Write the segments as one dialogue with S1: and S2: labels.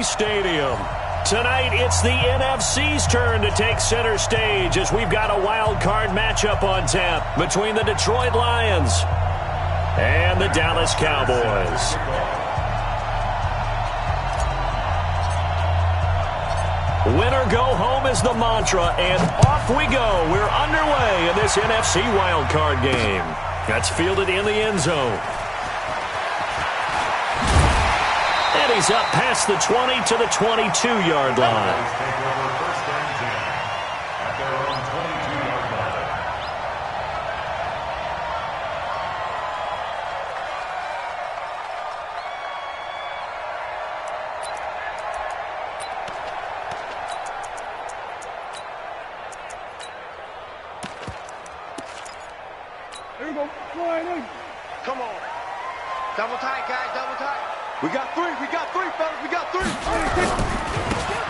S1: Stadium. Tonight, it's the NFC's turn to take center stage as we've got a wild card matchup on tap between the Detroit Lions and the Dallas Cowboys. Win or go home is the mantra, and off we go. We're underway in this NFC wild card game. That's fielded in the end zone. And he's up past the 20 to the 22-yard line.
S2: Here we go. Come on. Double tight, guys. Double tight. We got three, fellas, we got three.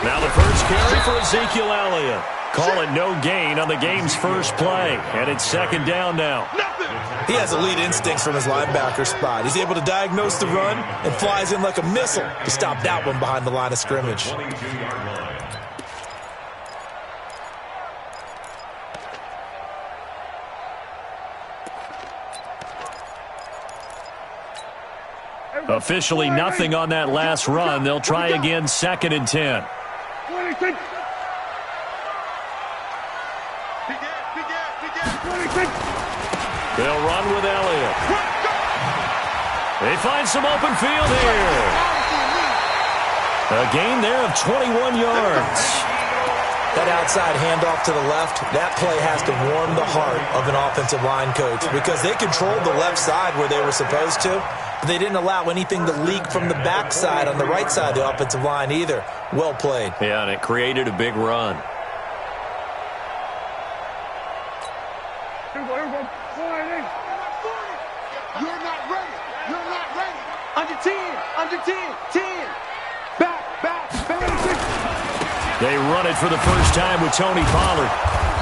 S1: Now the first carry for Ezekiel Elliott. Call it no gain on the game's first play. And it's second down now.
S3: He has elite instincts from his linebacker spot. He's able to diagnose the run and flies in like a missile to stop that one behind the line of scrimmage.
S1: Officially nothing on that last run. They'll try again, 2nd and 10. They'll run with Elliott. They find some open field here. A gain there of 21 yards.
S3: That outside handoff to the left, that play has to warm the heart of an offensive line coach because they controlled the left side where they were supposed to, but they didn't allow anything to leak from the backside on the right side of the offensive line either. Well played.
S1: Yeah, and it created a big run.
S2: You're not ready. You're not ready. Under 10. 10. Back.
S1: They run it for the first time with Tony Pollard.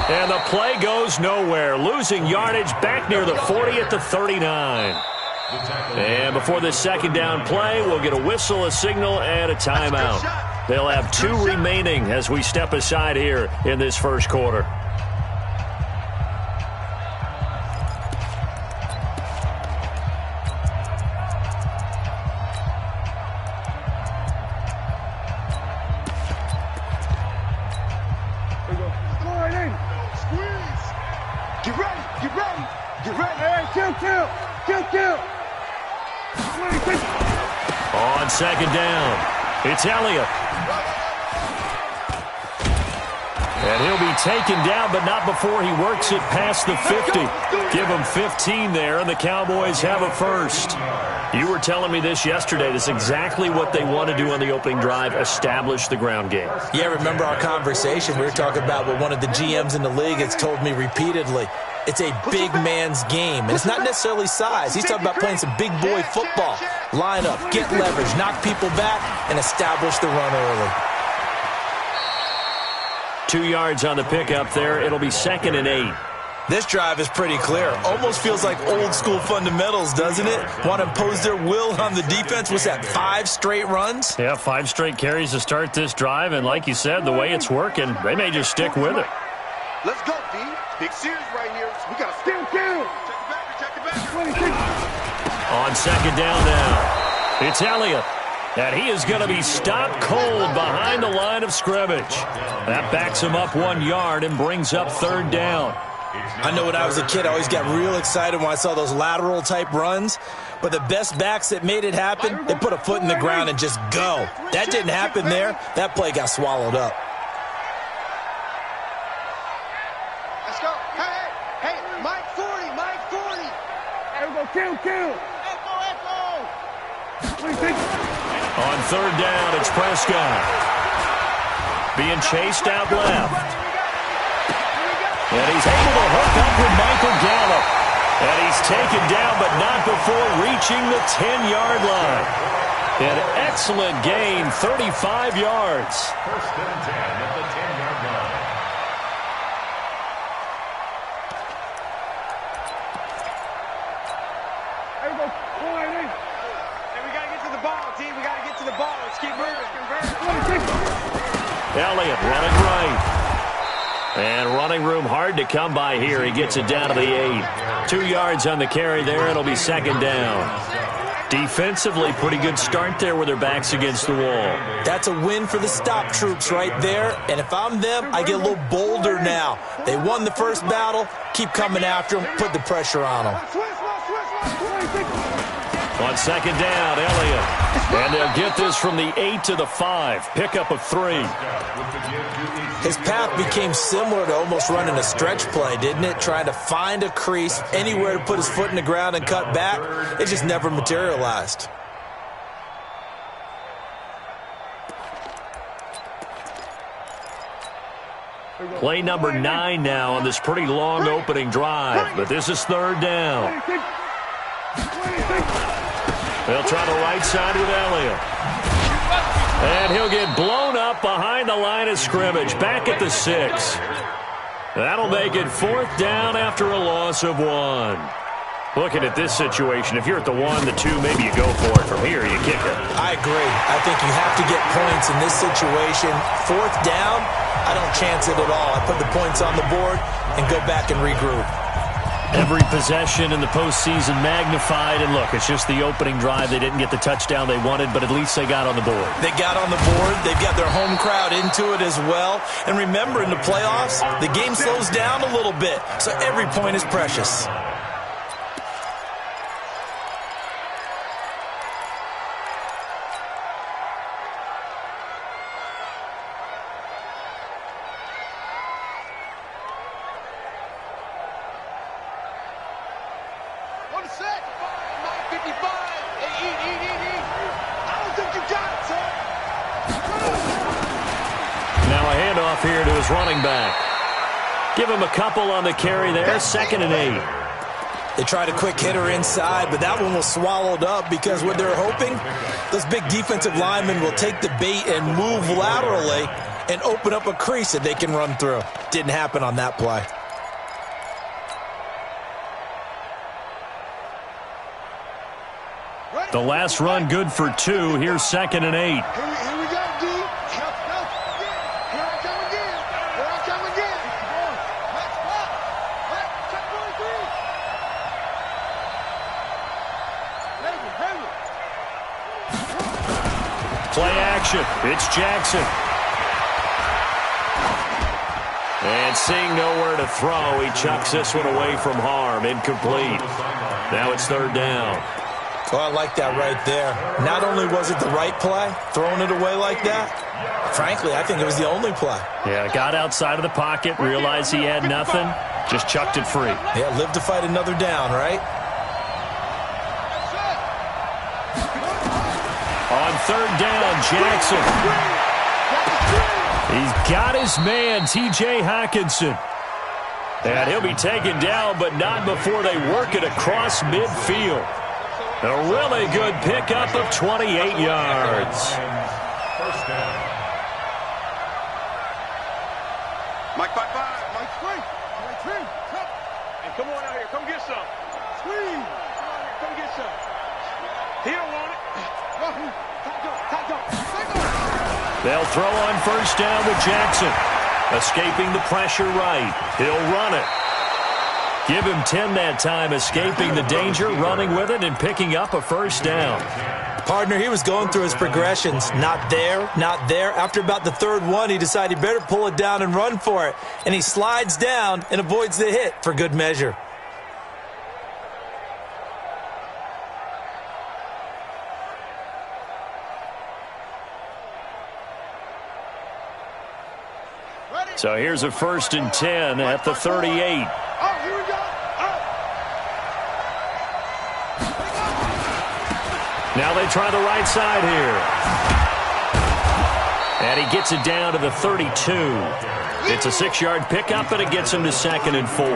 S1: And the play goes nowhere. Losing yardage back near the 40 at the 39. And before this second down play, we'll get a whistle, a signal, and a timeout. They'll have 2 remaining as we step aside here in this first quarter. On second down, it's Elliott. And he'll be taken down, but not before he works it past the 50. Give him 15 there, and the Cowboys have a first. You were telling me this yesterday. That's exactly what they want to do on the opening drive, establish the ground game.
S3: Yeah, remember our conversation? We were talking about what one of the GMs in the league has told me repeatedly. It's a big man's game, and it's not necessarily size. He's talking about playing some big boy football. Line up, get leverage, knock people back, and establish the run early.
S1: 2 yards on the pickup there. It'll be 2nd and 8.
S3: This drive is pretty clear. Almost feels like old school fundamentals, doesn't it? Want to impose their will on the defense. What's that, 5 straight runs?
S1: Yeah, 5 straight carries to start this drive, and like you said, the way it's working, they may just stick with it.
S2: Let's go, D. Big series right here. We got to still kill. Check it back.
S1: On second down now, it's Elliott. And he is going to be stopped cold behind the line of scrimmage. That backs him up 1 yard and brings up 3rd down.
S3: I know when I was a kid, I always got real excited when I saw those lateral type runs. But the best backs that made it happen, they put a foot in the ground and just go. That didn't happen there. That play got swallowed up.
S2: Let's go. Hey, Mike 40. There we go, kill. Echo.
S1: On 3rd down, it's Prescott. Being chased out left. And he's able to hook up with Michael Gallup. And he's taken down, but not before reaching the 10-yard line. An excellent gain, 35 yards.
S4: First and 10 at the 10-yard line.
S2: There we go. Hey, we got to get to the ball, team. We got to get to the ball. Let's keep moving.
S1: Elliott running right. And running room hard to come by here. He gets it down to the 8. 2 yards on the carry there. It'll be second down. Defensively, pretty good start there with their backs against the wall.
S3: That's a win for the stop troops right there. And if I'm them, I get a little bolder now. They won the first battle. Keep coming after them. Put the pressure on them.
S1: On second down, Elliott. And they'll get this from the 8 to the 5. Pickup of 3.
S3: His path became similar to almost running a stretch play, didn't it? Trying to find a crease, anywhere to put his foot in the ground and cut back. It just never materialized.
S1: Play number 9 now on this pretty long opening drive. But this is third down. They'll try the right side with Elliott. And he'll get blown up behind the line of scrimmage. Back at the 6. That'll make it fourth down after a loss of 1. Looking at this situation, if you're at the 1, the 2, maybe you go for it. From here, you kick it.
S3: I agree. I think you have to get points in this situation. Fourth down, I don't chance it at all. I put the points on the board and go back and regroup.
S1: Every possession in the postseason magnified, and look, it's just the opening drive. They didn't get the touchdown they wanted, but at least they got on the board.
S3: They got on the board. They've got their home crowd into it as well. And remember, in the playoffs, the game slows down a little bit, so every point is precious.
S1: Here to his running back. Give him a couple on the carry there. Second and 8.
S3: They tried a quick hitter inside, but that one was swallowed up because what they're hoping, those big defensive linemen will take the bait and move laterally and open up a crease that they can run through. Didn't happen on that play.
S1: The last run good for 2. Here's second and 8. Play action. It's Jackson. And seeing nowhere to throw, he chucks this one away from harm. Incomplete. Now it's third down.
S3: Oh, I like that right there. Not only was it the right play, throwing it away like that, frankly, I think it was the only play.
S1: Yeah, got outside of the pocket, realized he had nothing, just chucked it free.
S3: Yeah, live to fight another down, right?
S1: On third down, Jackson. He's got his man, T.J. Hockenson. And he'll be taken down, but not before they work it across midfield. A really good pickup of 28 yards.
S4: First down.
S2: Mike, Mike, swing. And come on out here. Come get some. Swing. Come get some. He don't want it.
S1: They'll throw on first down with Jackson. Escaping the pressure right. He'll run it. Give him 10 that time, escaping the danger, running with it, and picking up a first down.
S3: Partner, he was going through his progressions. Not there, not there. After about the third one, he decided he better pull it down and run for it. And he slides down and avoids the hit for good measure.
S1: So here's a first and 10 at the 38.
S2: Oh, here we go.
S1: Now they try the right side here. And he gets it down to the 32. It's a 6-yard pickup, and it gets him to second and 4.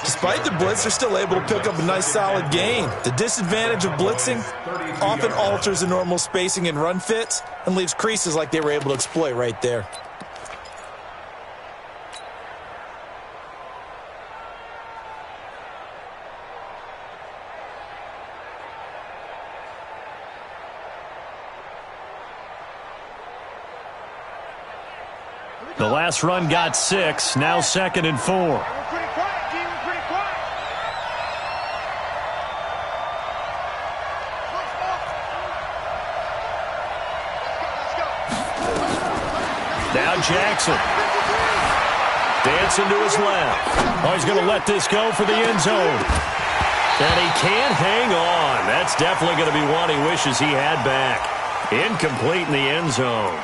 S3: Despite the blitz, they're still able to pick up a nice solid gain. The disadvantage of blitzing often alters the normal spacing and run fits and leaves creases like they were able to exploit right there.
S1: The last run got 6. Now 2nd and 4.
S2: We're pretty quiet, G. We're pretty quiet. Let's go.
S1: Now Jackson. Dancing to his left. Oh, he's going to let this go for the end zone. And he can't hang on. That's definitely going to be one he wishes he had back. Incomplete in the end zone.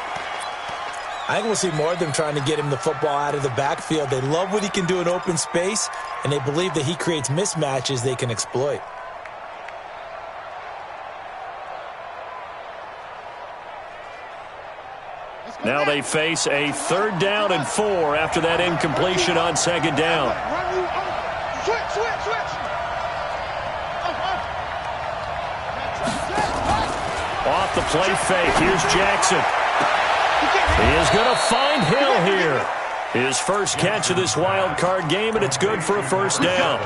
S3: I think we'll see more of them trying to get him the football out of the backfield. They love what he can do in open space, and they believe that he creates mismatches they can exploit.
S1: Now they face a 3rd down and 4 after that incompletion on 2nd down.
S2: Switch.
S1: Off the play fake. Here's Jackson. He is going to find Hill here. His first catch of this wild card game, and it's good for a 1st down.
S4: A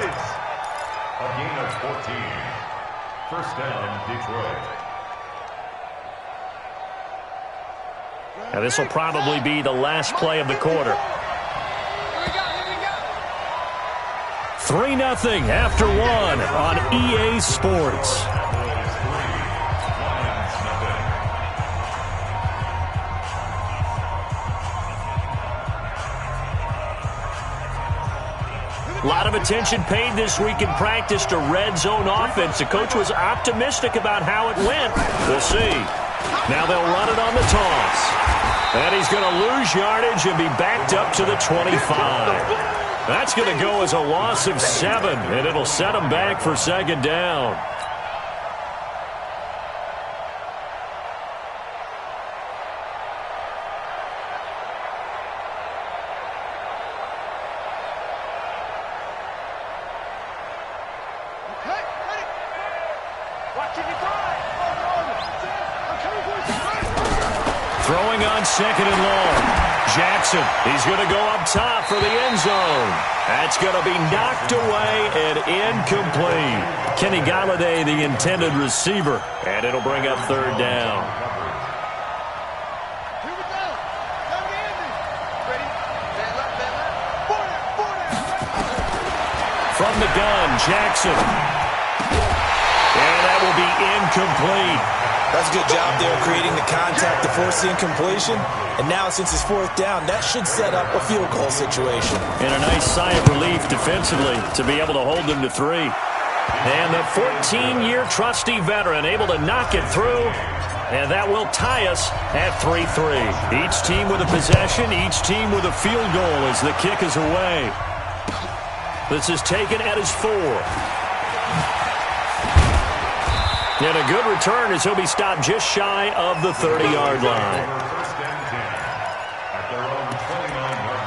S4: gain of 14. 1st down, Detroit.
S1: Now this will probably be the last play of the quarter. 3-0 after 1 on EA Sports. A lot of attention paid this week in practice to red zone offense. The coach was optimistic about how it went. We'll see. Now they'll run it on the toss. And he's going to lose yardage and be backed up to the 25. That's going to go as a loss of 7, and it'll set him back for 2nd down. Throwing on 2nd and long. Jackson, he's going to go up top for the end zone. That's going to be knocked away and incomplete. Kenny Galladay, the intended receiver, and it'll bring up 3rd down.
S2: Here we go. Ready?
S1: From the gun, Jackson. And that will be incomplete.
S3: That's a good job there creating the contact to force the incompletion. And now, since it's 4th down, that should set up a field goal situation.
S1: And a nice sigh of relief defensively to be able to hold them to 3. And the 14-year trusty veteran able to knock it through. And that will tie us at 3-3. Each team with a possession, each team with a field goal as the kick is away. This is taken at his 4. And a good return as he'll be stopped just shy of the 30-yard line.
S4: 1st and 10 at their own 29-yard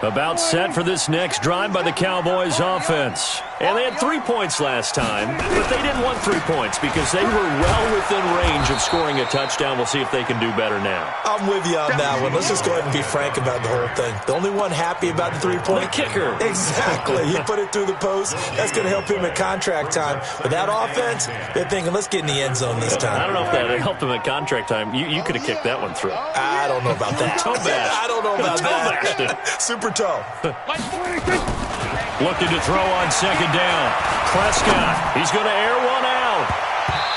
S4: line.
S1: About set for this next drive by the Cowboys offense. And they had 3 points last time, but they didn't want 3 points because they were well within range of scoring a touchdown. We'll see if they can do better now.
S3: I'm with you on that one. Let's just go ahead and be frank about the whole thing. The only one happy about the 3-point.
S1: The kicker.
S3: Exactly. He put it through the post. That's going to help him at contract time. But that offense, they're thinking, let's get in the end zone this time.
S1: I don't know if that helped him at contract time. You could have kicked that one through.
S3: I don't know about that.
S1: Toe bash.
S3: I don't know about
S1: bashed
S3: that. Super toe.
S1: Looking to throw on 2nd down. Prescott, he's going to air one out.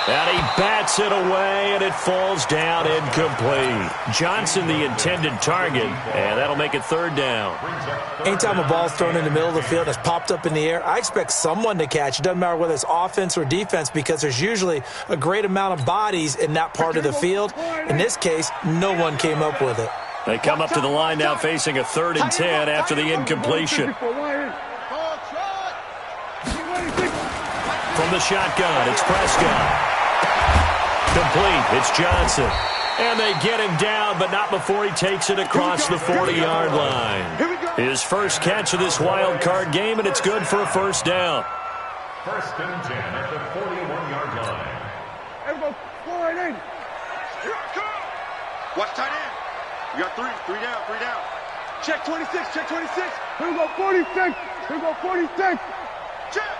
S1: And he bats it away, and it falls down incomplete. Johnson, the intended target, and that'll make it 3rd down.
S3: Anytime a ball's thrown in the middle of the field and it's popped up in the air, I expect someone to catch. It doesn't matter whether it's offense or defense because there's usually a great amount of bodies in that part of the field. In this case, no one came up with it.
S1: They come up to the line now facing a 3rd and 10 after the incompletion. From the shotgun, it's Prescott. Complete, it's Johnson. And they get him down, but not before he takes it across the 40-yard line. His first catch of this wild card game, and it's good for a 1st down.
S4: 1st and 10 at the 41-yard line.
S2: Everybody, go right in. Watch tight end. You got 3 down. Check 26, check 26. Here we go, 46. Here we go, 46. Check.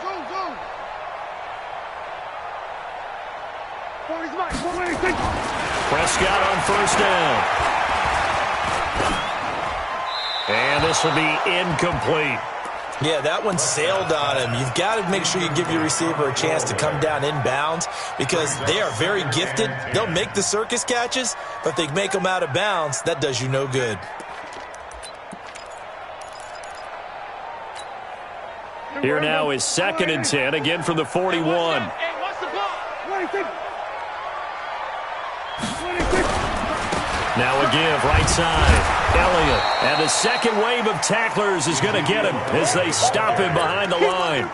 S2: Zoom.
S1: Prescott on first down. And this will be incomplete.
S3: Yeah, that one sailed on him. You've got to make sure you give your receiver a chance to come down inbounds because they are very gifted. They'll make the circus catches, but if they make them out of bounds, that does you no good.
S1: Here now is 2nd and 10, again from the 41. Now a give, right side. Elliott. And the second wave of tacklers is going to get him as they stop him behind the line.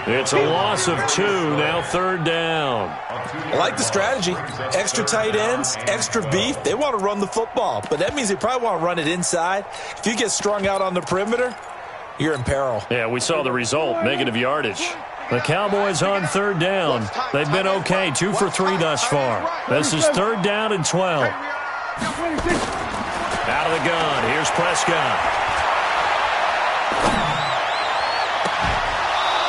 S1: It's a loss of 2, now 3rd down.
S3: I like the strategy. Extra tight ends, extra beef. They want to run the football, but that means they probably want to run it inside. If you get strung out on the perimeter, you're in peril.
S1: Yeah, we saw the result, negative yardage. The Cowboys on 3rd down. They've been okay, 2 for 3 thus far. This is 3rd down and 12. Out of the gun, here's Prescott.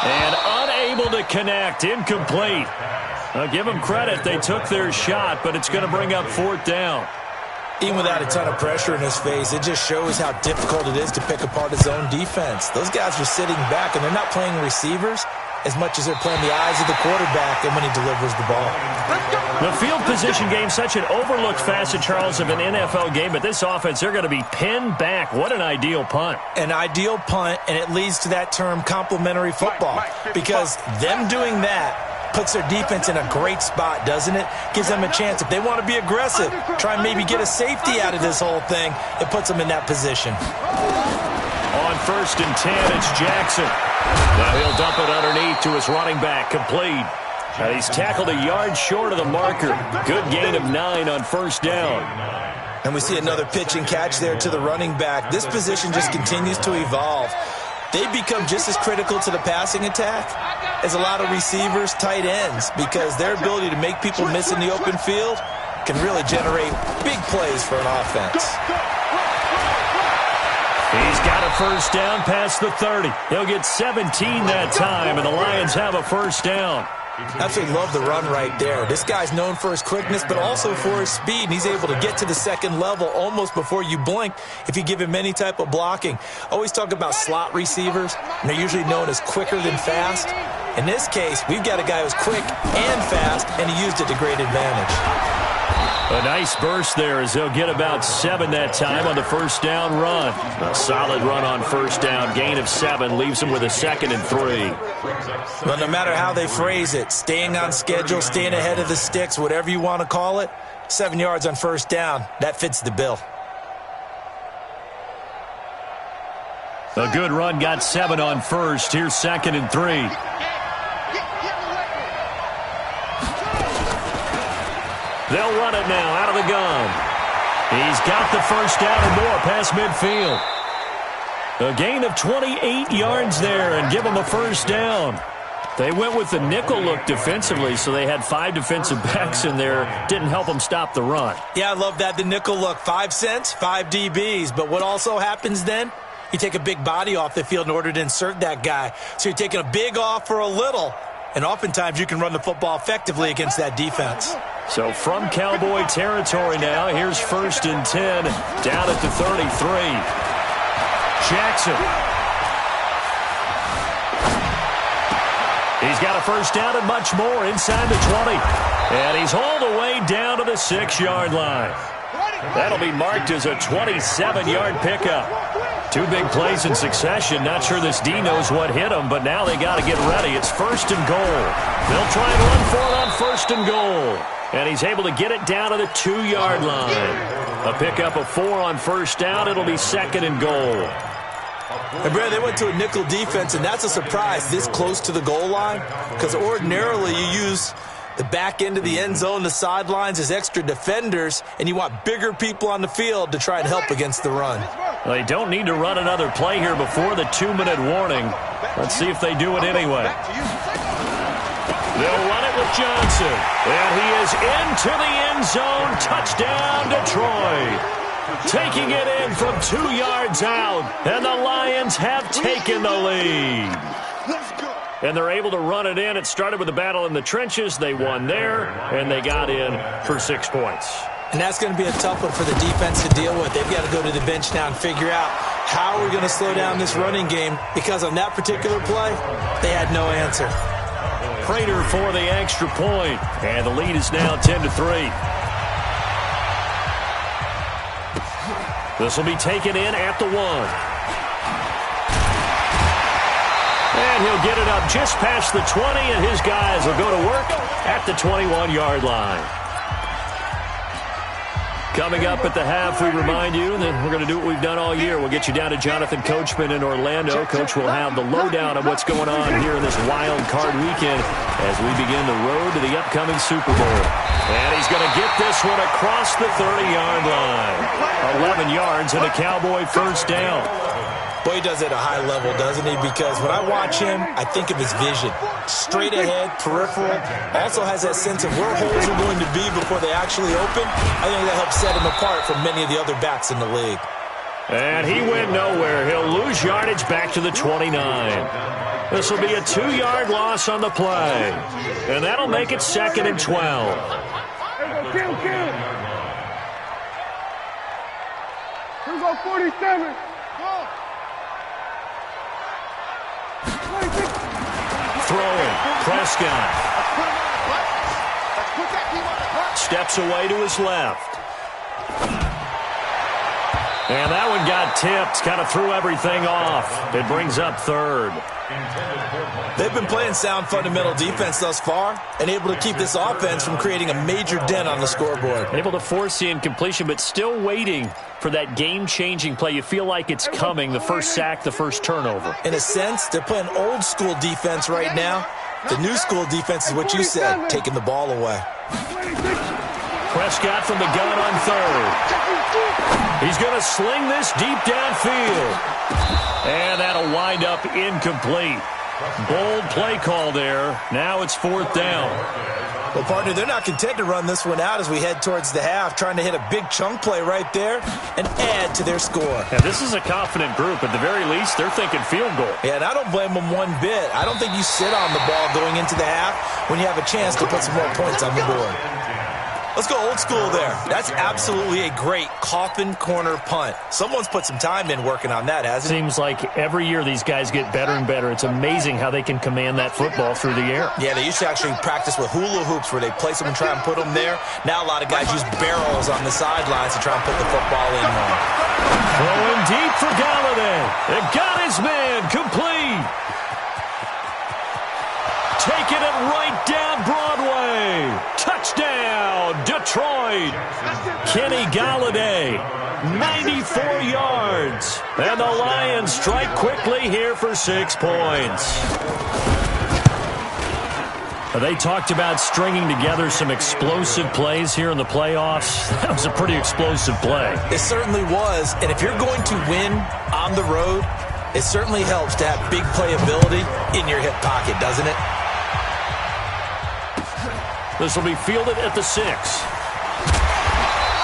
S1: And unable to connect, incomplete. I'll give them credit, they took their shot, but it's going to bring up 4th down.
S3: Even without a ton of pressure in his face, it just shows how difficult it is to pick apart his own defense. Those guys are sitting back, and they're not playing receivers as much as they're playing the eyes of the quarterback and when he delivers the ball.
S1: The field position game, such an overlooked facet, Charles, of an NFL game, but this offense, they're going to be pinned back. What an ideal punt.
S3: An ideal punt, and it leads to that term complementary football, because them doing that puts their defense in a great spot, doesn't it? Gives them a chance. If they want to be aggressive, try and maybe get a safety out of this whole thing, it puts them in that position.
S1: On 1st and 10, it's Jackson. Now he'll dump it underneath to his running back, complete. He's tackled a yard short of the marker. Good gain of 9 on 1st down.
S3: And we see another pitch and catch there to the running back. This position just continues to evolve. They become just as critical to the passing attack as a lot of receivers, tight ends, because their ability to make people miss in the open field can really generate big plays for an offense.
S1: He's got a 1st down past the 30. He'll get 17 that time, and the Lions have a 1st down.
S3: Absolutely love the run right there. This guy's known for his quickness, but also for his speed. And he's able to get to the 2nd level almost before you blink if you give him any type of blocking. Always talk about slot receivers, and they're usually known as quicker than fast. In this case, we've got a guy who's quick and fast, and he used it to great advantage.
S1: A nice burst there as they'll get about 7 that time on the 1st down run. A solid run on 1st down. Gain of 7 leaves them with a 2nd and 3.
S3: Well, no matter how they phrase it, staying on schedule, staying ahead of the sticks, whatever you want to call it, 7 yards on 1st down, that fits the bill.
S1: A good run got 7 on 1st. Here's 2nd and 3. They'll run it now out of the gun. He's got the 1st down or more past midfield. A gain of 28 yards there and give them a 1st down. They went with the nickel look defensively, so they had 5 defensive backs in there. Didn't help them stop the run.
S3: Yeah, I love that, the nickel look. 5 cents, 5 DBs. But what also happens then? You take a big body off the field in order to insert that guy. So you're taking a big off for a little. And oftentimes you can run the football effectively against that defense.
S1: So from Cowboy territory now, here's 1st and 10 down at the 33. Jackson. He's got a 1st down and much more inside the 20. And he's hauled away down to the 6-yard line. That'll be marked as a 27-yard pickup. 2 big plays in succession. Not sure this D knows what hit him, but now they got to get ready. It's 1st and goal. They'll try and run for it on 1st and goal. And he's able to get it down to the 2-yard line. A pickup of 4 on 1st down. It'll be 2nd and goal.
S3: And Brad, they went to a nickel defense, and that's a surprise this close to the goal line, because ordinarily you use the back end of the end zone, the sidelines as extra defenders, and you want bigger people on the field to try and help against the run.
S1: Well, they don't need to run another play here before the 2-minute warning. Let's see if they do it anyway. They'll run it with Johnson, and he is into the end zone. Touchdown, Detroit. Taking it in from 2 yards out, and the Lions have taken the lead.
S2: Let's go.
S1: and they're able to run it in. It started with a battle in the trenches. They won there, and they got in for 6 points.
S3: And that's going to be a tough one for the defense to deal with. They've got to go to the bench now and figure out how we're going to slow down this running game, because on that particular play, they had no answer.
S1: Prater for the extra point, and the lead is now 10-3. This will be taken in at the 1. And he'll get it up just past the 20, and his guys will go to work at the 21-yard line. Coming up at the half, we remind you that we're going to do what we've done all year. We'll get you down to Jonathan Coachman in Orlando. Coach will have the lowdown of what's going on here in this wild card weekend as we begin the road to the upcoming Super Bowl. And he's going to get this one across the 30-yard line. 11 yards and a Cowboy first down.
S3: Boy, he does it at a high level, doesn't he? Because when I watch him, I think of his vision. Straight ahead, peripheral. Also has that sense of where holes are going to be before they actually open. I think that helps set him apart from many of the other backs in the league.
S1: And he went nowhere. He'll lose yardage back to the 29. This will be a 2-yard loss on the play. And that'll make it 2nd and 12.
S2: Kill. Here's our 47.
S1: Throwing, Prescott. Steps away to his left. And that one got tipped, kind of threw everything off. It brings up 3rd.
S3: They've been playing sound fundamental defense thus far and able to keep this offense from creating a major dent on the scoreboard.
S1: Able to force the incompletion, but still waiting for that game-changing play. You feel like it's coming, the first sack, the first turnover.
S3: In a sense, they're playing old-school defense right now. The new-school defense is what you said, taking the ball away.
S1: Prescott from the gun on 3rd. He's going to sling this deep downfield. And that'll wind up incomplete. Bold play call there. Now it's 4th down.
S3: Well, partner, they're not content to run this one out as we head towards the half, trying to hit a big chunk play right there and add to their score.
S1: And this is a confident group. At the very least, they're thinking field goal.
S3: Yeah, and I don't blame them one bit. I don't think you sit on the ball going into the half when you have a chance to put some more points on the board. Let's go old school there. That's absolutely a great coffin corner punt. Someone's put some time in working on that, hasn't it?
S1: Seems like every year these guys get better and better. It's amazing how they can command that football through the air.
S3: Yeah, they used to actually practice with hula hoops where they place them and try and put them there. Now a lot of guys use barrels on the sidelines to try and put the football in.
S1: Throwing deep for Galladay. It got his man complete. Taking it right down Broadway. Touchdown, Detroit. Kenny Galladay, 94 yards. And the Lions strike quickly here for 6 points. They talked about stringing together some explosive plays here in the playoffs. That was a pretty explosive play.
S3: It certainly was. And if you're going to win on the road, it certainly helps to have big playability in your hip pocket, doesn't it?
S1: This will be fielded at the 6.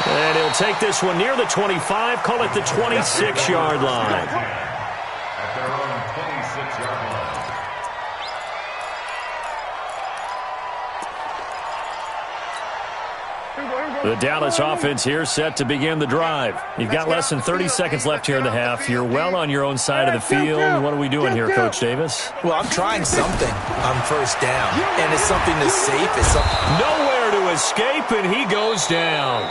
S1: And he'll take this one near the 25, call it the 26-yard line.
S4: At their own 26-yard line.
S1: The Dallas offense here set to begin the drive. You've got less than 30 seconds left here in the half. You're well on your own side of the field. What are we doing here, Coach Davis?
S3: Well, I'm trying something on 1st down, and it's something that's safe. It's
S1: nowhere to escape, and he goes down.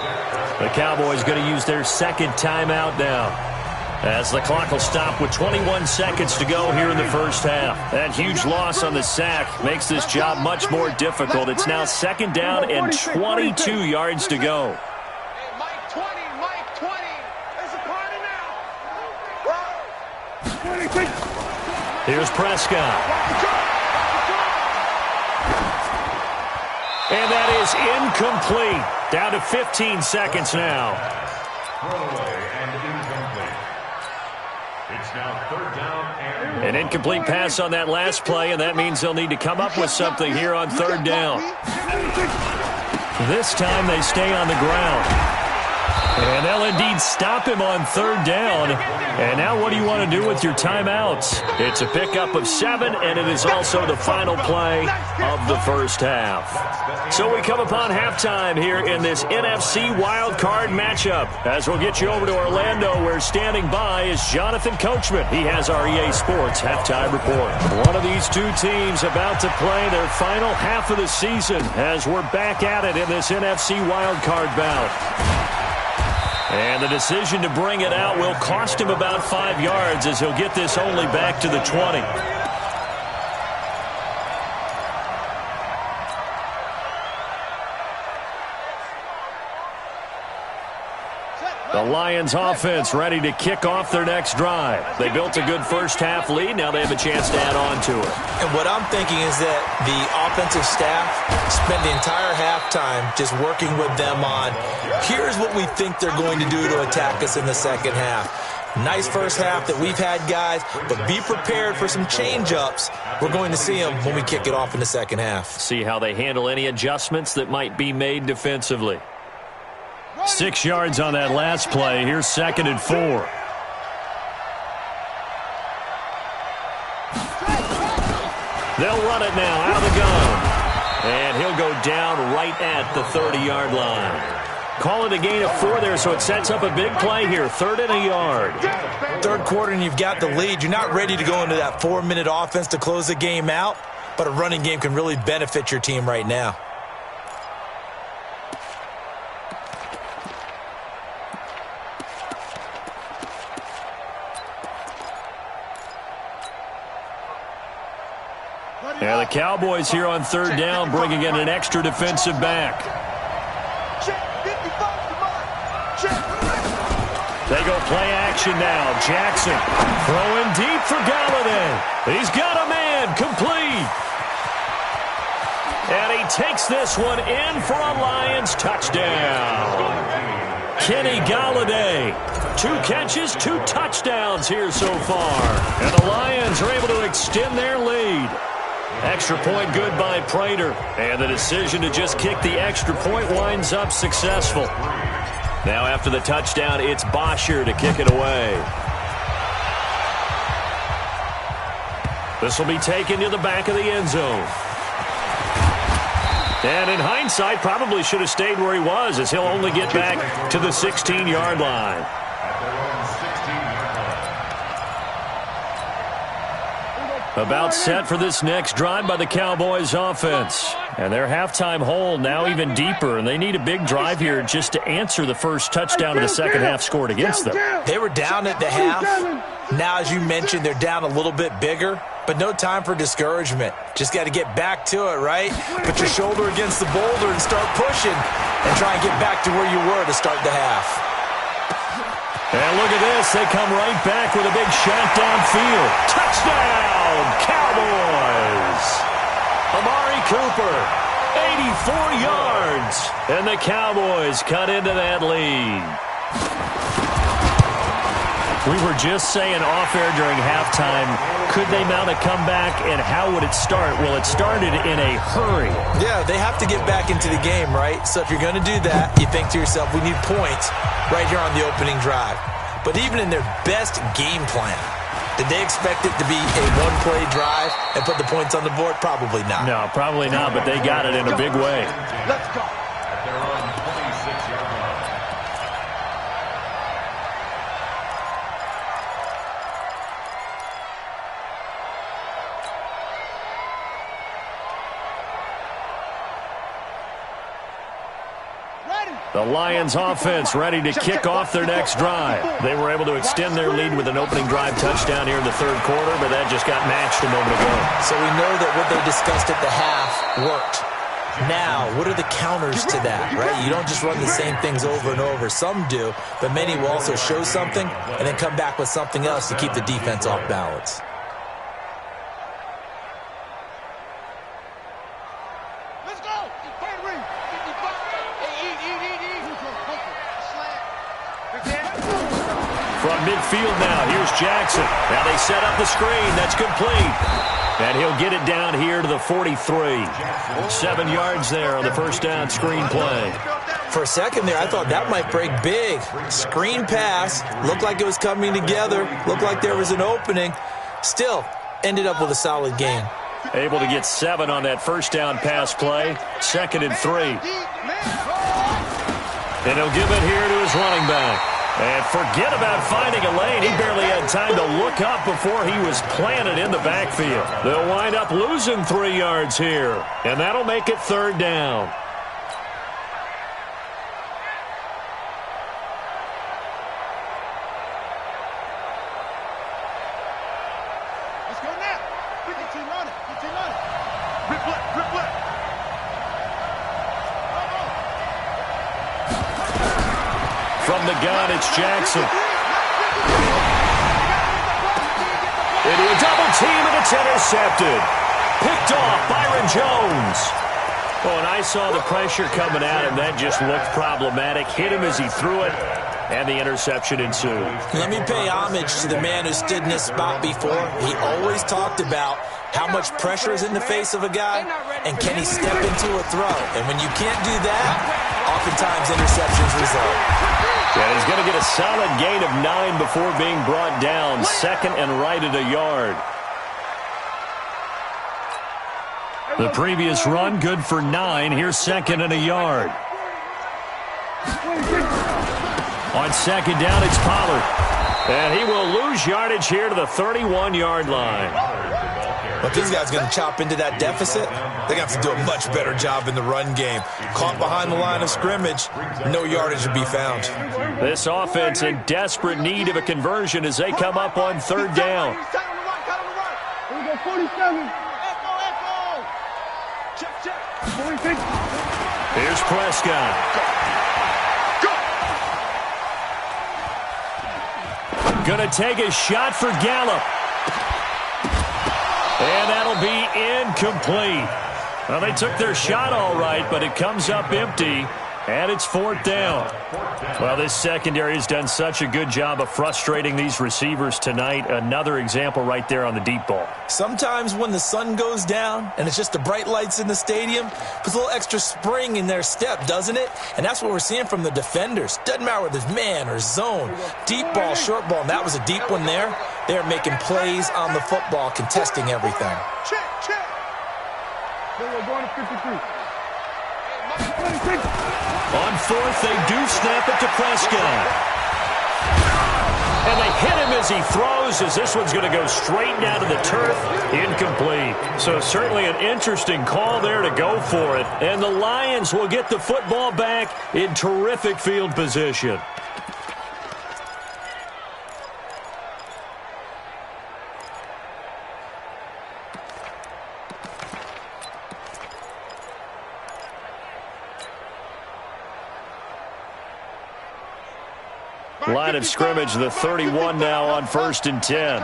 S1: The Cowboys going to use their 2nd timeout now, as the clock will stop with 21 seconds to go here in the first half. That huge loss on the sack makes this job much more difficult. It's now 2nd down and 22 yards to go.
S2: Mike 20. There's a party now.
S1: Here's Prescott. And that is incomplete. Down to 15 seconds now.
S4: Throwaway and incomplete. It's now 3rd down and...
S1: An incomplete pass on that last play, and that means they'll need to come up with something here on 3rd down. This time they stay on the ground. And they'll indeed stop him on third down. And now what do you want to do with your timeouts? It's a pickup of 7, and it is also the final play of the first half. So we come upon halftime here in this NFC wildcard matchup. As we'll get you over to Orlando, where standing by is Jonathan Coachman. He has our EA Sports halftime report. One of these two teams about to play their final half of the season as we're back at it in this NFC wildcard bout. And the decision to bring it out will cost him about 5 yards as he'll get this only back to the 20. The Lions offense ready to kick off their next drive. They built a good first-half lead. Now they have a chance to add on to it.
S3: And what I'm thinking is that the offensive staff spent the entire halftime just working with them on, here's what we think they're going to do to attack us in the second half. Nice first half that we've had, guys, but be prepared for some change-ups. We're going to see them when we kick it off in the second half.
S1: See how they handle any adjustments that might be made defensively. 6 yards on that last play. Here's 2nd and 4. They'll run it now out of the gun. And he'll go down right at the 30-yard line. Call it a gain of 4 there, so it sets up a big play here. 3rd and a yard.
S3: Third quarter and you've got the lead. You're not ready to go into that 4-minute offense to close the game out, but a running game can really benefit your team right now.
S1: Yeah, the Cowboys here on 3rd down, bringing in an extra defensive back. They go play action now. Jackson throwing deep for Galladay. He's got a man, complete. And he takes this one in for a Lions touchdown. Kenny Galladay. 2 catches, 2 touchdowns here so far. And the Lions are able to extend their lead. Extra point good by Prater. And the decision to just kick the extra point winds up successful. Now after the touchdown, it's Bosher to kick it away. This will be taken to the back of the end zone. And in hindsight, probably should have stayed where he was, as he'll only get back to the 16-yard line. About set for this next drive by the Cowboys offense. And their halftime hole now even deeper, and they need a big drive here just to answer the first touchdown of the second half scored against them.
S3: They were down at the half. Now, as you mentioned, they're down a little bit bigger, but no time for discouragement. Just got to get back to it, right? Put your shoulder against the boulder and start pushing and try and get back to where you were to start the half.
S1: And look at this. They come right back with a big shot downfield. Touchdown, Cowboys. Amari Cooper, 84 yards. And the Cowboys cut into that lead. We were just saying off-air during halftime, could they mount a comeback, and how would it start? Well, it started in a hurry.
S3: Yeah, they have to get back into the game, right? So if you're going to do that, you think to yourself, we need points right here on the opening drive. But even in their best game plan, did they expect it to be a one-play drive and put the points on the board? Probably not.
S1: No, probably not, but they got it in a big way.
S2: Let's go.
S4: They're on 26-yard line.
S1: The Lions offense ready to kick off their next drive. They were able to extend their lead with an opening drive touchdown here in the third quarter, but that just got matched a moment ago.
S3: So we know that what they discussed at the half worked. Now, what are the counters to that, right? You don't just run the same things over and over. Some do, but many will also show something and then come back with something else to keep the defense off balance.
S1: From midfield now, here's Jackson. Now they set up the screen. That's complete. And he'll get it down here to the 43. 7 yards there on the first down screen play.
S3: For a second there, I thought that might break big. Screen pass, looked like it was coming together, looked like there was an opening. Still, ended up with a solid gain.
S1: Able to get 7 on that first down pass play. 2nd and 3. And he'll give it here to his running back. And forget about finding a lane. He barely had time to look up before he was planted in the backfield. They'll wind up losing 3 yards here. And that'll make it 3rd down. From the gun, it's Jackson. Into a double team, and it's intercepted. Picked off Byron Jones. Oh, and I saw the pressure coming at him. That just looked problematic. Hit him as he threw it, and the interception ensued.
S3: Let me pay homage to the man who stood in this spot before. He always talked about how much pressure is in the face of a guy, and can he step into a throw? And when you can't do that, oftentimes interceptions result.
S1: And he's going to get a solid gain of 9 before being brought down. 2nd and right at a yard. The previous run, good for 9. Here's 2nd and a yard. On 2nd down, it's Pollard. And he will lose yardage here to the 31-yard line.
S3: But these guys going to chop into that deficit. They're going to have to do a much better job in the run game. Caught behind the line of scrimmage, no yardage to be found.
S1: This offense in desperate need of a conversion as they come up on 3rd down.
S2: Here we go, 47. Echo. Check.
S1: Here's Prescott. Gonna take a shot for Gallup. And that'll be incomplete. Well, they took their shot all right, but it comes up empty, and it's 4th down. Well, this secondary has done such a good job of frustrating these receivers tonight. Another example right there on the deep ball.
S3: Sometimes when the sun goes down and it's just the bright lights in the stadium, puts a little extra spring in their step, doesn't it? And that's what we're seeing from the defenders. Doesn't matter whether it's man or zone, deep ball, short ball, and that was a deep one there. They're making plays on the football, contesting everything.
S2: Check. We're going to 53.
S1: On 4th, they do snap it to Prescott. And they hit him as he throws, as this one's going to go straight down to the turf. Incomplete. So certainly an interesting call there to go for it. And the Lions will get the football back in terrific field position. Line of scrimmage, the 31 now on 1st and 10.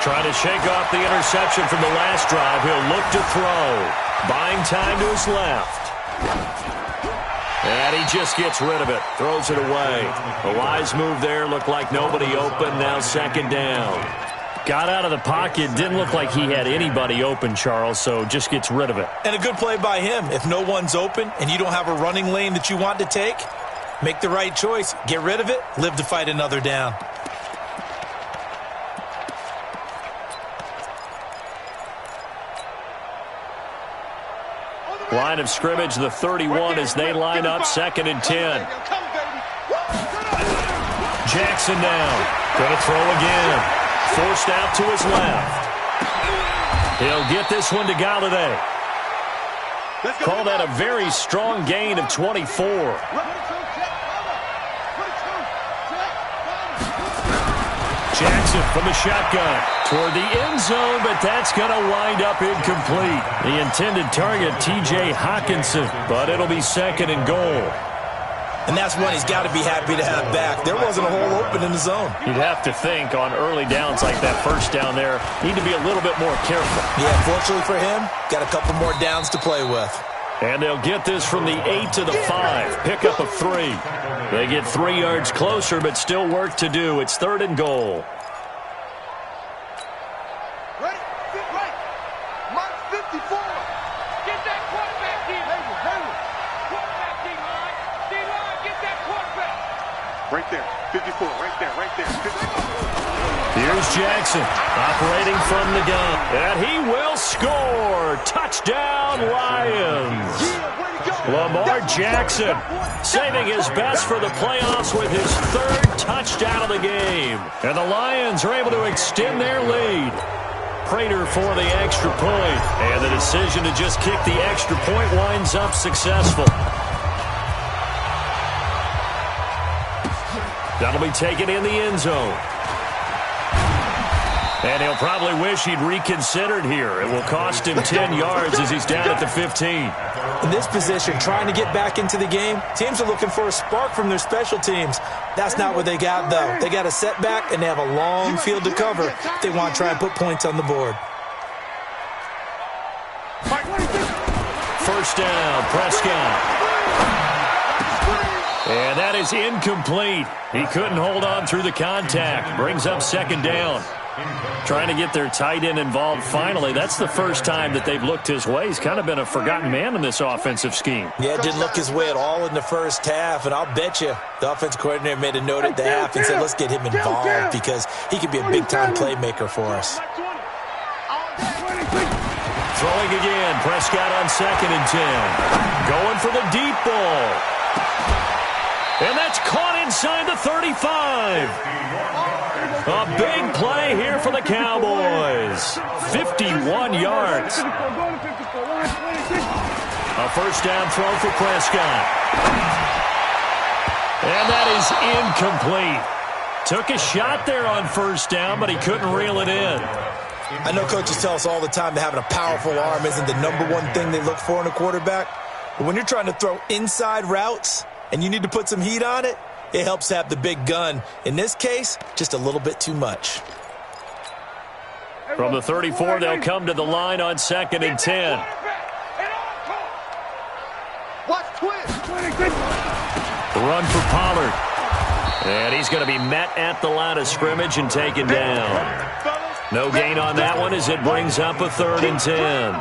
S1: Trying to shake off the interception from the last drive. He'll look to throw. Buying time to his left. And he just gets rid of it. Throws it away. A wise move there. Looked like nobody open. Now 2nd down. Got out of the pocket. Didn't look like he had anybody open, Charles, so just gets rid of it.
S3: And a good play by him. If no one's open and you don't have a running lane that you want to take, make the right choice. Get rid of it. Live to fight another down.
S1: Line of scrimmage, the 31 as they line up 2nd and 10. Jackson now. Going to throw again. Forced out to his left. He'll get this one to Galladay. Call that a very strong gain of 24. Jackson from the shotgun toward the end zone, but that's going to wind up incomplete. The intended target, T.J. Hawkinson, but it'll be 2nd and goal.
S3: And that's one he's got to be happy to have back. There wasn't a hole open in the zone.
S1: You'd have to think on early downs like that first down there, need to be a little bit more careful.
S3: Yeah, fortunately for him, got a couple more downs to play with.
S1: And they'll get this from the 8 to the 5. Pickup of 3. They get 3 yards closer, but still work to do. It's 3rd and goal.
S2: Ready? Get right. Mark 54. Get that quarterback here. Right there. 54. Right there. Right there. 54.
S1: Here's Jackson operating from the gun. And he will score. Touchdown, Lions. Lamar Jackson saving his best for the playoffs with his third touchdown of the game. And the Lions are able to extend their lead. Prater for the extra point. And the decision to just kick the extra point winds up successful. That'll be taken in the end zone. And he'll probably wish he'd reconsidered here. It will cost him 10 yards as he's down at the 15.
S3: In this position, trying to get back into the game, teams are looking for a spark from their special teams. That's not what they got, though. They got a setback, and they have a long field to cover if they want to try and put points on the board.
S1: First down, Prescott. And that is incomplete. He couldn't hold on through the contact. Brings up second down. Trying to get their tight end involved finally. That's the first time that they've looked his way. He's kind of been a forgotten man in this offensive scheme.
S3: Yeah, it didn't look his way at all in the first half, and I'll bet you the offensive coordinator made a note at the half and said, let's get him involved because he could be a big-time playmaker for us.
S1: Throwing again, Prescott on 2nd and 10. Going for the deep ball. And that's caught inside the 35. A big play here for the Cowboys. 51 yards. A first down throw for Prescott. And that is incomplete. Took a shot there on first down, but he couldn't reel it in.
S3: I know coaches tell us all the time that having a powerful arm isn't the #1 thing they look for in a quarterback. But when you're trying to throw inside routes and you need to put some heat on it, it helps to have the big gun. In this case, just a little bit too much.
S1: From the 34, they'll come to the line on 2nd and 10. The run for Pollard. And he's going to be met at the line of scrimmage and taken down. No gain on that one as it brings up a 3rd and 10.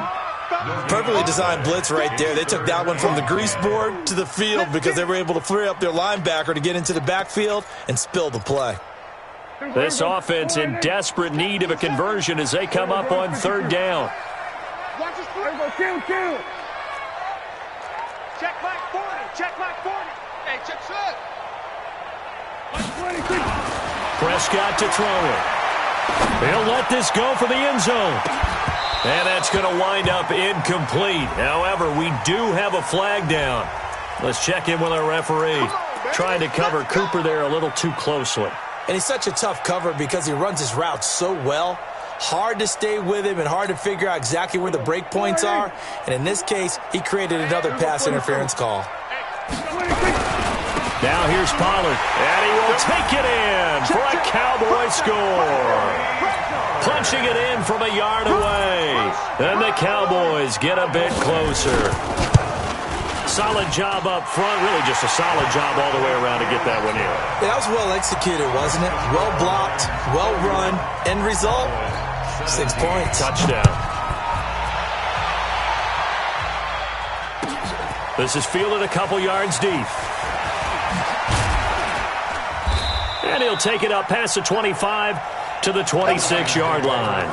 S3: Perfectly designed blitz right there. They took that one from the grease board to the field because they were able to free up their linebacker to get into the backfield and spill the play.
S1: This offense in desperate need of a conversion as they come up on 3rd down.
S2: Check back 40. Check back 40. Hey, check set.
S1: Prescott to throw it. He'll let this go for the end zone. And that's going to wind up incomplete. However, we do have a flag down. Let's check in with our referee. Trying to cover Cooper there a little too closely.
S3: And he's such a tough cover because he runs his routes so well. Hard to stay with him and hard to figure out exactly where the break points are. And in this case, he created another pass interference call.
S1: Now here's Pollard. And he will take it in for a Cowboy score. Punching it in from a yard away. And the Cowboys get a bit closer. Solid job up front. Really just a solid job all the way around to get that one in.
S3: Yeah, that was well executed, wasn't it? Well blocked, well run. End result, 6 points.
S1: Touchdown. This is fielded a couple yards deep. And he'll take it up past the 25 to the 26-yard line.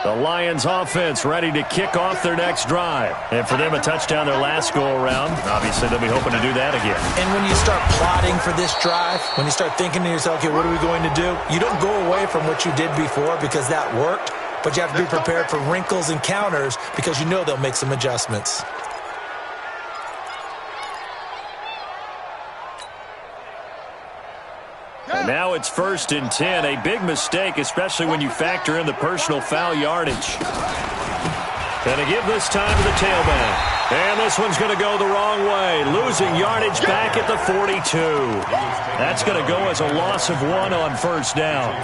S1: The Lions offense ready to kick off their next drive. And for them, a touchdown their last go-around. Obviously, they'll be hoping to do that again.
S3: And when you start plotting for this drive, when you start thinking to yourself, okay, what are we going to do? You don't go away from what you did before because that worked. But you have to be prepared for wrinkles and counters because you know they'll make some adjustments.
S1: And now it's 1st and 10. A big mistake, especially when you factor in the personal foul yardage. And to give this time to the tailback. And this one's going to go the wrong way. Loses losing yardage back at the 42. That's going to go as a loss of 1 on first down.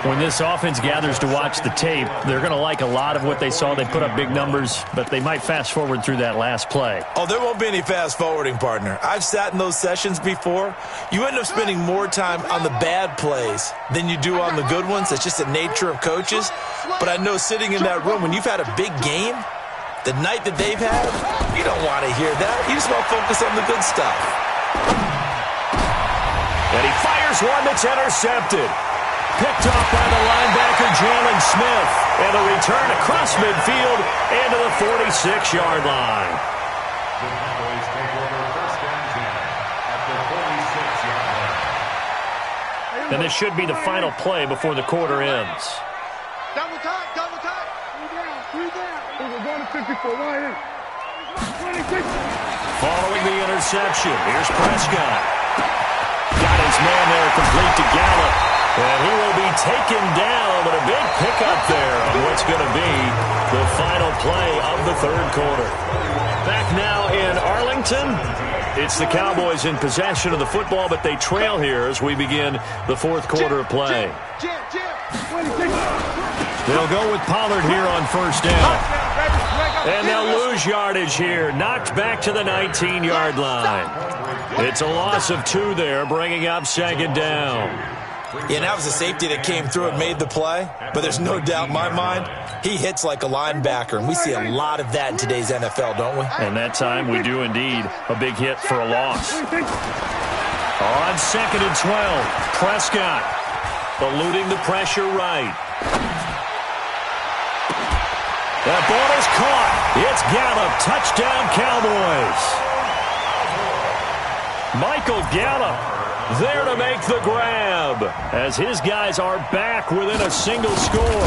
S5: When this offense gathers to watch the tape, they're going to like a lot of what they saw. They put up big numbers, but they might fast forward through that last play.
S3: Oh, there won't be any fast forwarding, partner. I've sat in those sessions before. You end up spending more time on the bad plays than you do on the good ones. It's just the nature of coaches. But I know sitting in that room, when you've had a big game, the night that they've had, you don't want to hear that. You just want to focus on the good stuff.
S1: And he fires one that's intercepted. Picked off by the linebacker, Jalen Smith. And a return across midfield into the 46-yard line.
S4: The Cowboys take over first and 10 at the 46-yard line.
S5: And this should be the final play before the quarter ends.
S2: Double time, double time. 3 down. We're going to 54, right here. 26.
S1: Following the interception, here's Prescott. Got his man there, complete to Gallup. And he will be taken down, but a big pickup there on what's going to be the final play of the third quarter. Back now in Arlington. It's the Cowboys in possession of the football, but they trail here as we begin the fourth quarter of play. They'll go with Pollard here on first down. And they'll lose yardage here, knocked back to the 19-yard line. It's a loss of 2 there, bringing up second down.
S3: Yeah, that was a safety that came through and made the play. But there's no doubt in my mind, he hits like a linebacker. And we see a lot of that in today's NFL, don't we?
S5: And that time we do indeed. A big hit for a loss.
S1: On second and 12, Prescott eluding the pressure right. That ball is caught. It's Gallup. Touchdown, Cowboys. Michael Gallup there to make the grab as his guys are back within a single score.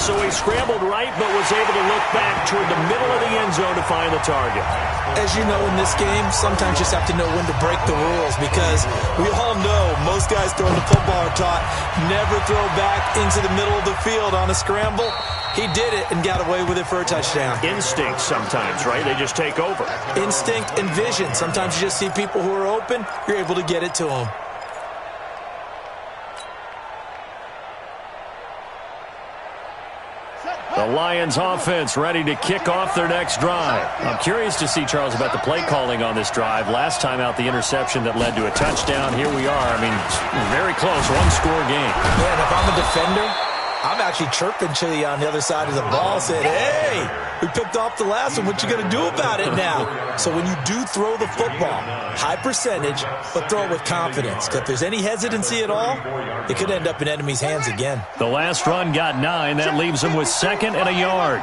S1: So he scrambled right but was able to look back toward the middle of the end zone to find the target.
S3: As you know, in this game, sometimes you just have to know when to break the rules because we all know most guys throwing the football are taught never throw back into the middle of the field on a scramble. He did it and got away with it for a touchdown.
S1: Instinct sometimes, right? They just take over.
S3: Instinct and vision. Sometimes you just see people who are open, you're able to get it to them.
S1: The Lions offense ready to kick off their next drive.
S5: I'm curious to see, Charles, about the play calling on this drive. Last time out, the interception that led to a touchdown. Here we are. I mean, very close, one-score game.
S3: Yeah, and if I'm a defender, I'm actually chirping to you on the other side of the ball, saying, hey, we picked off the last one. What you going to do about it now? So when you do throw the football, high percentage, but throw it with confidence. Because if there's any hesitancy at all, it could end up in enemy's hands again.
S1: The last run got 9. That leaves them with 2nd and a yard.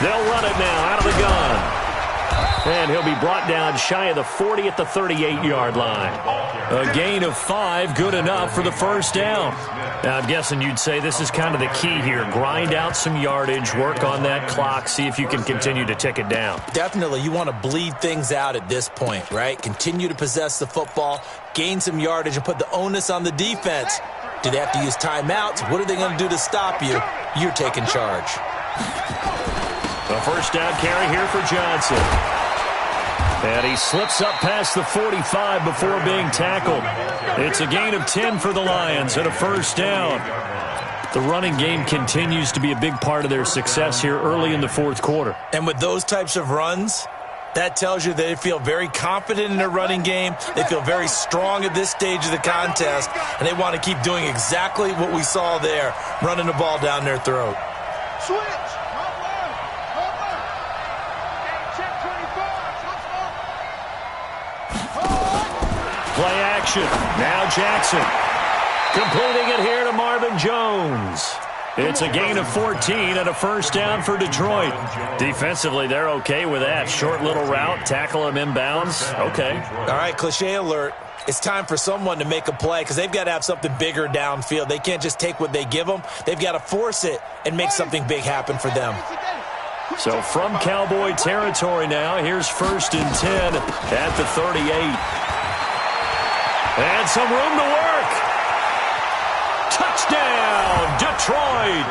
S1: They'll run it now out of the gun. And he'll be brought down shy of the 40 at the 38-yard line. A gain of 5, good enough for the first down. Now, I'm guessing you'd say this is kind of the key here. Grind out some yardage, work on that clock, see if you can continue to tick it down.
S3: Definitely, you want to bleed things out at this point, right? Continue to possess the football, gain some yardage, and put the onus on the defense. Do they have to use timeouts? What are they going to do to stop you? You're taking charge.
S1: A first down carry here for Johnson. And he slips up past the 45 before being tackled. It's a gain of 10 for the Lions and a first down. The running game continues to be a big part of their success here early in the fourth quarter.
S3: And with those types of runs, that tells you they feel very confident in their running game. They feel very strong at this stage of the contest, and they want to keep doing exactly what we saw there, running the ball down their throat.
S2: Switch.
S1: Play action. Now Jackson. Completing it here to Marvin Jones. It's a gain of 14 and a first down for Detroit. Defensively, they're okay with that. Short little route, tackle him inbounds. Okay.
S3: All right, cliche alert. It's time for someone to make a play because they've got to have something bigger downfield. They can't just take what they give them. They've got to force it and make something big happen for them.
S1: So from Cowboy territory now, here's 1st and 10 at the 38. And some room to work. Touchdown, Detroit.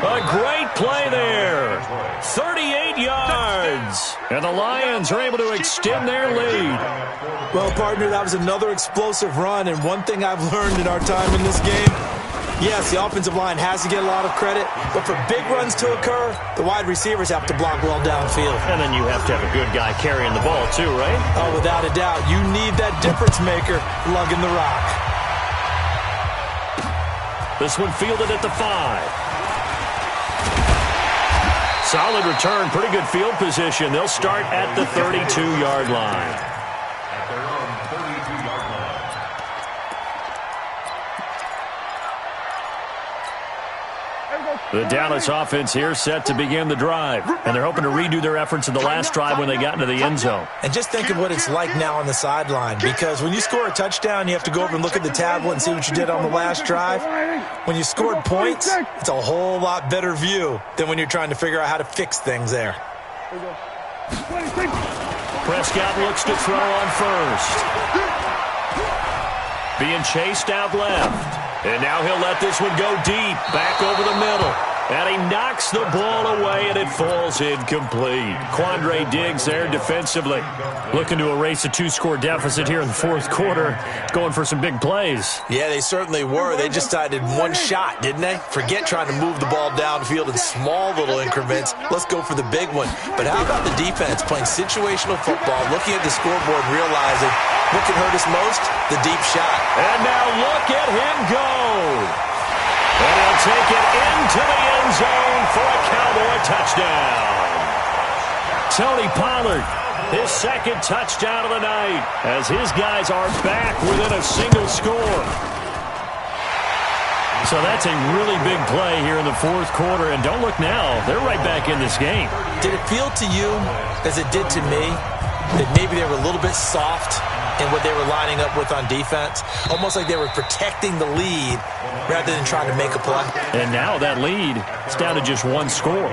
S1: A great play there. 38 yards. And the Lions are able to extend their lead.
S3: Well, partner, that was another explosive run. And one thing I've learned in our time in this game, yes, the offensive line has to get a lot of credit, but for big runs to occur, the wide receivers have to block well downfield.
S5: And then you have to have a good guy carrying the ball too, right?
S3: Oh, without a doubt. You need that difference maker lugging the rock.
S1: This one fielded at the 5. Solid return, pretty good field position. They'll start at the 32-yard line.
S4: At their own 32-yard line.
S5: The Dallas offense here set to begin the drive. And they're hoping to redo their efforts in the last drive when they got into the end zone.
S3: And just think of what it's like now on the sideline, because when you score a touchdown, you have to go over and look at the tablet and see what you did on the last drive. When you scored points, it's a whole lot better view than when you're trying to figure out how to fix things there.
S1: Prescott looks to throw on first. Being chased out left. And now he'll let this one go deep, back over the middle. And he knocks the ball away, and it falls incomplete. Quandre Diggs there defensively.
S5: Looking to erase a 2-score deficit here in the fourth quarter. Going for some big plays.
S3: Yeah, they certainly were. They just decided one shot, didn't they? Forget trying to move the ball downfield in small little increments. Let's go for the big one. But how about the defense playing situational football, looking at the scoreboard and realizing what can hurt us most? The deep shot.
S1: And now look at him go. And he'll take it into the end zone for a Cowboy touchdown. Tony Pollard, his second touchdown of the night, as his guys are back within a single score.
S5: So that's a really big play here in the fourth quarter. And don't look now, they're right back in this game.
S3: Did it feel to you, as it did to me, that maybe they were a little bit soft in what they were lining up with on defense? Almost like they were protecting the lead rather than trying to make a play.
S5: And now that lead is down to just one score.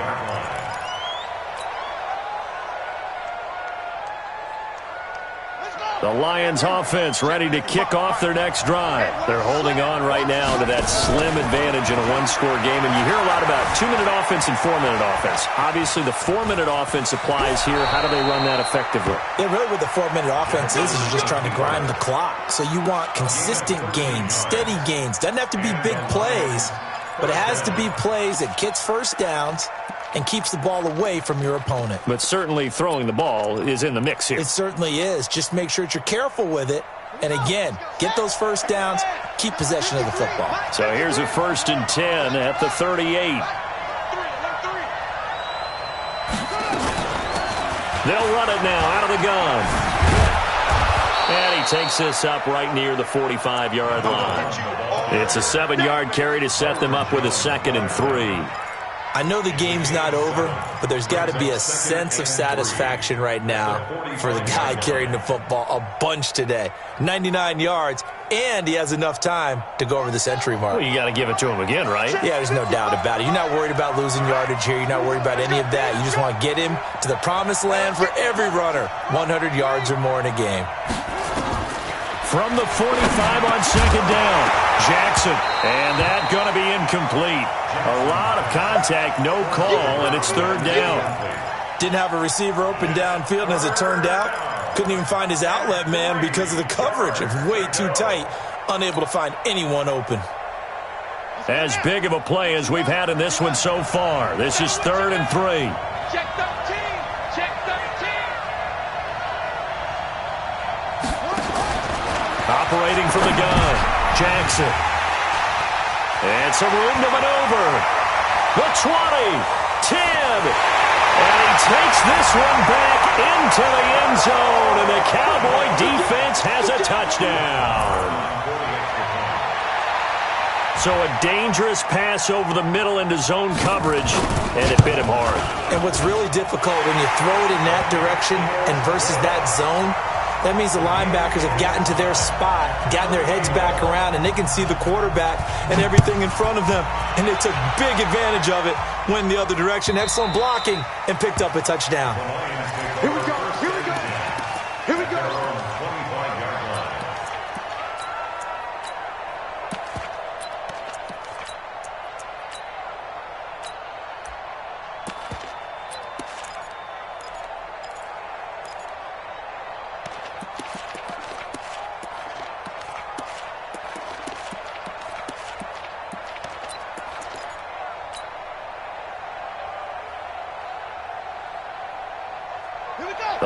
S1: The Lions offense ready to kick off their next drive. They're holding on right now to that slim advantage in a one-score game. And you hear a lot about 2-minute offense and 4-minute offense. Obviously, the 4-minute offense applies here. How do they run that effectively?
S3: Yeah, really what the 4-minute offense is you're just trying to grind the clock. So you want consistent gains, steady gains. Doesn't have to be big plays, but it has to be plays that gets first downs and keeps the ball away from your opponent.
S5: But certainly throwing the ball is in the mix here.
S3: It certainly is. Just make sure that you're careful with it. And again, get those first downs, keep possession of the football.
S1: So here's a 1st and 10 at the 38. They'll run it now out of the gun. And he takes this up right near the 45-yard line. It's a 7-yard carry to set them up with a 2nd and 3.
S3: I know the game's not over, but there's got to be a sense of satisfaction right now for the guy carrying the football a bunch today. 99 yards, and he has enough time to go over the century mark.
S5: Well, you got to give it to him again, right?
S3: Yeah, there's no doubt about it. You're not worried about losing yardage here. You're not worried about any of that. You just want to get him to the promised land for every runner. 100 yards or more in a game.
S1: From the 45 on 2nd down, Jackson. And that going to be incomplete. A lot of contact, no call, and it's 3rd down.
S3: Didn't have a receiver open downfield, and as it turned out, couldn't even find his outlet man because of the coverage. It was way too tight, unable to find anyone open.
S1: As big of a play as we've had in this one so far. This is 3rd and 3.
S2: Check 13. Check 13.
S1: Operating from the gun, Jackson. And some room to maneuver. The 20, 10. And he takes this one back into the end zone. And the Cowboy defense has a touchdown. So a dangerous pass over the middle into zone coverage, and it bit him hard.
S3: And what's really difficult when you throw it in that direction and versus that zone, that means the linebackers have gotten to their spot, gotten their heads back around, and they can see the quarterback and everything in front of them. And they took big advantage of it, went the other direction, excellent blocking, and picked up a touchdown.
S2: Here we go. Here we go. Here we go.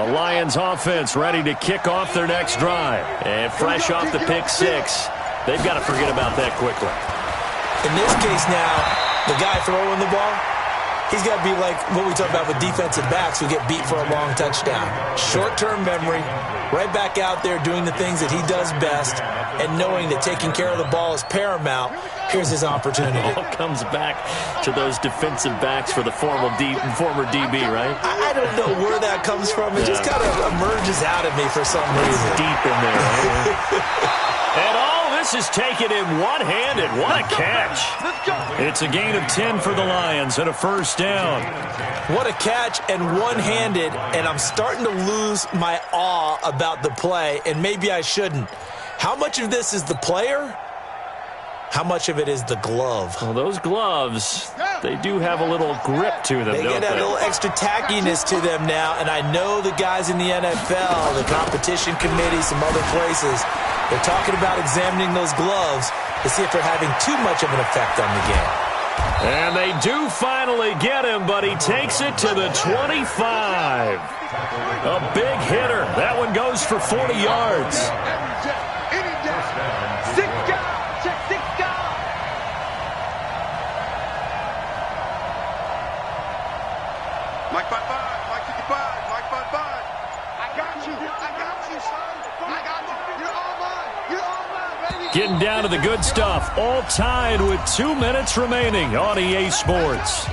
S5: The Lions offense ready to kick off their next drive. And fresh off the pick six, they've got to forget about that quickly.
S3: In this case now, the guy throwing the ball, he's got to be like what we talk about with defensive backs who get beat for a long touchdown. Short-term memory, right back out there doing the things that he does best, and knowing that taking care of the ball is paramount. Here's his opportunity.
S5: It all comes back to those defensive backs for the former DB, right?
S3: I don't know where that comes from. It just kind of emerges out of me for some reason.
S5: It's deep in there. Right? And all this is taken in one-handed. What a catch. It's a gain of 10 for the Lions and a first down.
S3: What a catch and one-handed, and I'm starting to lose my awe about the play, and maybe I shouldn't. How much of this is the player? How much of it is the glove?
S5: Well, those gloves, they do have a little grip to them,
S3: They
S5: don't
S3: get a little extra tackiness to them now, and I know the guys in the NFL, the competition committee, some other places, they're talking about examining those gloves to see if they're having too much of an effect on the game.
S5: And they do finally get him, but he takes it to the 25. A big hitter. That one goes for 40 yards.
S2: Mike 55, Mike 55, Mike 55. I got you, son. I got you. You're all mine, baby.
S5: Getting down to the good stuff. All tied with 2 minutes remaining on EA Sports.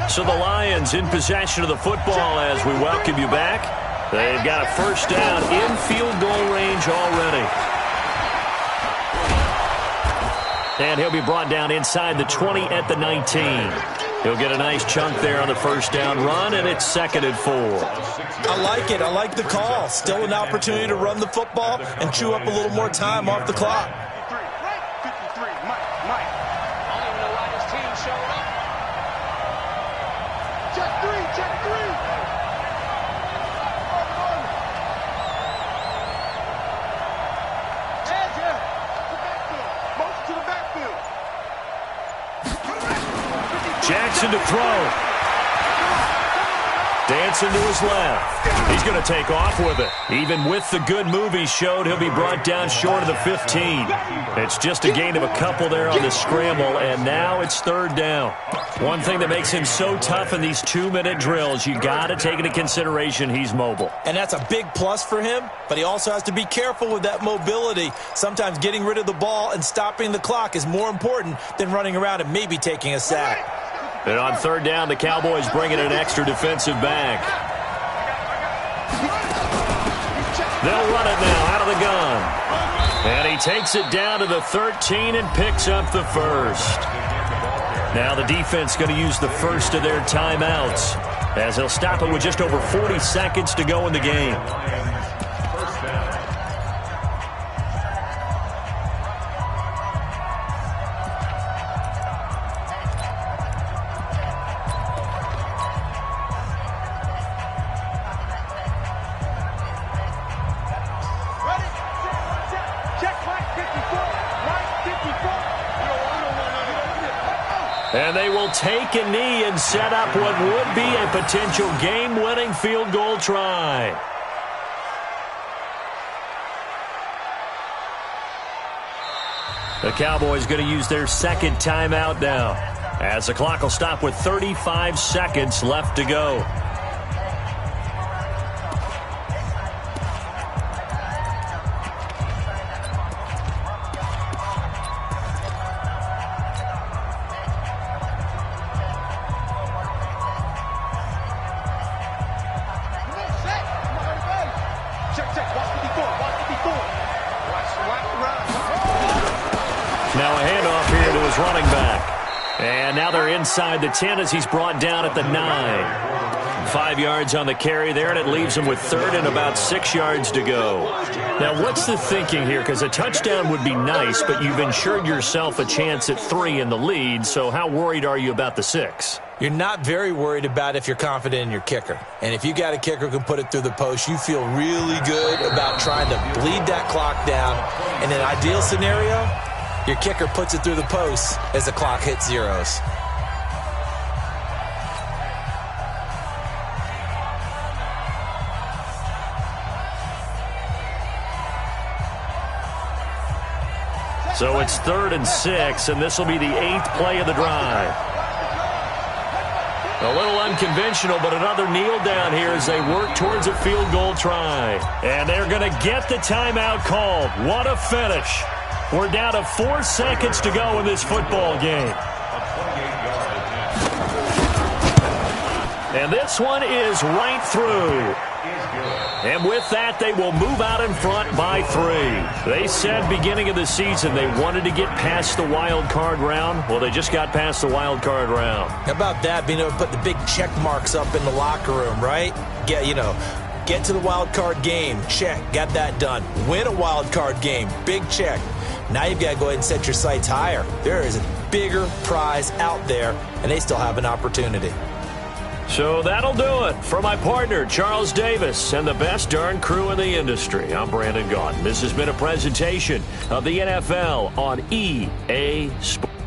S5: So the Lions in possession of the football as we welcome you back. They've got a first down in field goal range already. And he'll be brought down inside the 20 at the 19. He'll get a nice chunk there on the first down run, and it's 2nd and 4.
S3: I like it. I like the call. Still an opportunity to run the football and chew up a little more time off the clock.
S2: 53, Mike. I don't even know why this team showed up. Check three.
S5: Jackson to throw. Dancing to his left. He's going to take off with it. Even with the good move he showed, he'll be brought down short of the 15. It's just a gain of a couple there on the scramble, and now it's 3rd down. One thing that makes him so tough in these 2-minute drills, you got to take into consideration he's mobile.
S3: And that's a big plus for him, but he also has to be careful with that mobility. Sometimes getting rid of the ball and stopping the clock is more important than running around and maybe taking a sack.
S5: And on 3rd down, the Cowboys bring in an extra defensive back. They'll run it now out of the gun. And he takes it down to the 13 and picks up the first. Now the defense going to use the first of their timeouts as he'll stop it with just over 40 seconds to go in the game. And they will take a knee and set up what would be a potential game-winning field goal try. The Cowboys going to use their second timeout now, as the clock will stop with 35 seconds left to go. Now a handoff here to his running back. And now they're inside the 10 as he's brought down at the 9. 5 yards on the carry there, and it leaves him with 3rd and about 6 yards to go. Now, what's the thinking here? Because a touchdown would be nice, but you've ensured yourself a chance at 3 in the lead, so how worried are you about the 6?
S3: You're not very worried about if you're confident in your kicker. And if you got a kicker who can put it through the post, you feel really good about trying to bleed that clock down. In an ideal scenario, your kicker puts it through the post as the clock hits zeros.
S5: So it's 3rd and 6, and this will be the 8th play of the drive. A little unconventional, but another kneel down here as they work towards a field goal try. And they're going to get the timeout called. What a finish. We're down to 4 seconds to go in this football game. And this one is right through. And with that, they will move out in front by 3. They said beginning of the season they wanted to get past the wild card round. Well, they just got past the wild card round.
S3: How about that, being able to put the big check marks up in the locker room, right? Get to the wild card game. Check. Got that done. Win a wild card game. Big check. Now you've got to go ahead and set your sights higher. There is a bigger prize out there, and they still have an opportunity.
S5: So that'll do it. For my partner, Charles Davis, and the best darn crew in the industry, I'm Brandon Gaudin. This has been a presentation of the NFL on EA Sports.